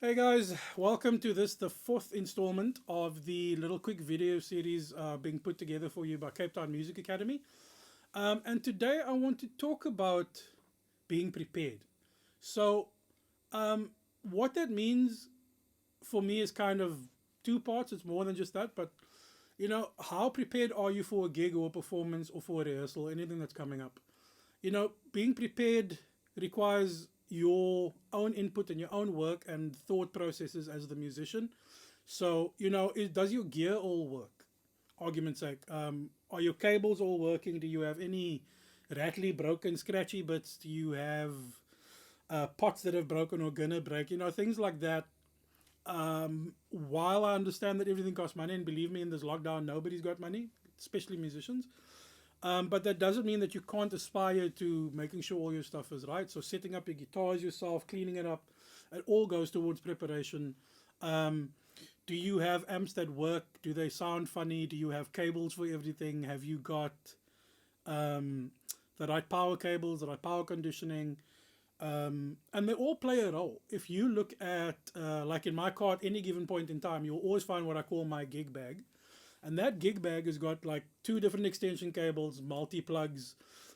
Hey guys, welcome to the fourth installment of the little quick video series being put together for you by Cape Town Music Academy. And today I want to talk about being prepared. So what that means for me is kind of two parts. It's more than just that, but how prepared are you for a gig or a performance or for a rehearsal, anything that's coming up? Being prepared requires your own input and your own work and thought processes as the musician. So, does your gear all work? Argument's sake, are your cables all working? Do you have any rattly, broken, scratchy bits? Do you have pots that have broken or gonna break? Things like that. While I understand that everything costs money, and believe me, in this lockdown, nobody's got money, especially musicians. But that doesn't mean that you can't aspire to making sure all your stuff is right. So setting up your guitars yourself, cleaning it up, it all goes towards preparation. Do you have amps that work? Do they sound funny? Do you have cables for everything? Have you got the right power cables, the right power conditioning? And they all play a role. If you look at, like in my car, at any given point in time, you'll always find what I call my gig bag. And that gig bag has got like 2 different extension cables, multi-plugs,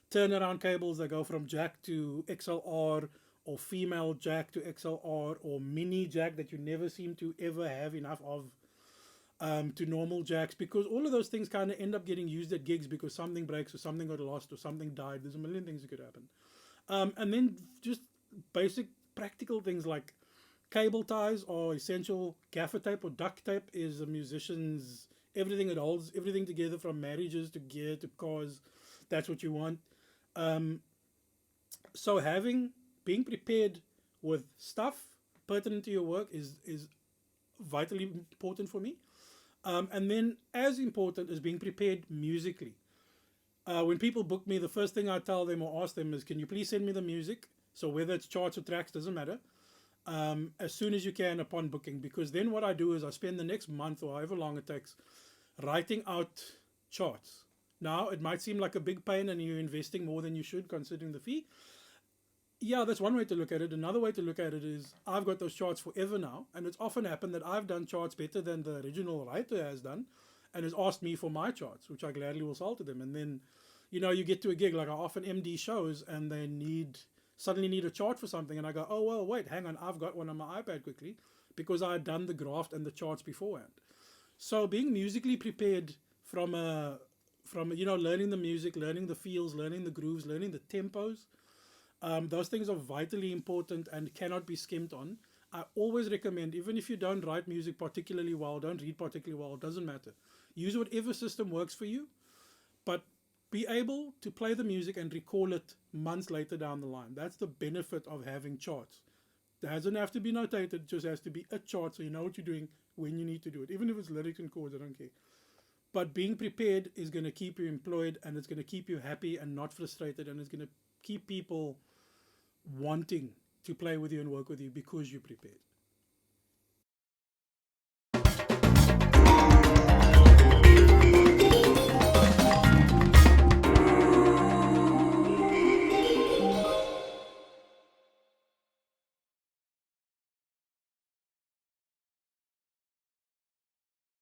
turnaround cables that go from jack to XLR, or female jack to XLR, or mini jack that you never seem to ever have enough of, to normal jacks, because all of those things kind of end up getting used at gigs because something breaks or something got lost or something died. There's a million things that could happen. And then just basic practical things like cable ties are essential. Gaffer tape or duct tape is a musician's everything. It holds everything together, from marriages to gear to cars. That's what you want. So being prepared with stuff pertinent to your work is vitally important for me. And then as important as being prepared musically. When people book me, the first thing I tell them or ask them is, can you please send me the music? So whether it's charts or tracks, doesn't matter. As soon as you can upon booking, because then what I do is I spend the next month or however long it takes writing out charts. Now, it might seem like a big pain and you're investing more than you should considering the fee. Yeah, that's one way to look at it. Another way to look at it is I've got those charts forever now, and it's often happened that I've done charts better than the original writer has done and has asked me for my charts, which I gladly will sell to them. And then, you get to a gig, like I often MD shows, and they suddenly need a chart for something, and I go, oh well, wait, hang on, I've got one on my iPad quickly, because I had done the graft and the charts beforehand. So being musically prepared from learning the music, learning the feels, learning the grooves, learning the tempos, those things are vitally important and cannot be skimped on. I always recommend, even if you don't write music particularly well, don't read particularly well, it doesn't matter. Use whatever system works for you, but be able to play the music and recall it months later down the line. That's the benefit of having charts. It doesn't have to be notated, it just has to be a chart so you know what you're doing when you need to do it. Even if it's lyrics and chords, I don't care. But being prepared is going to keep you employed, and it's going to keep you happy and not frustrated, and it's going to keep people wanting to play with you and work with you because you're prepared.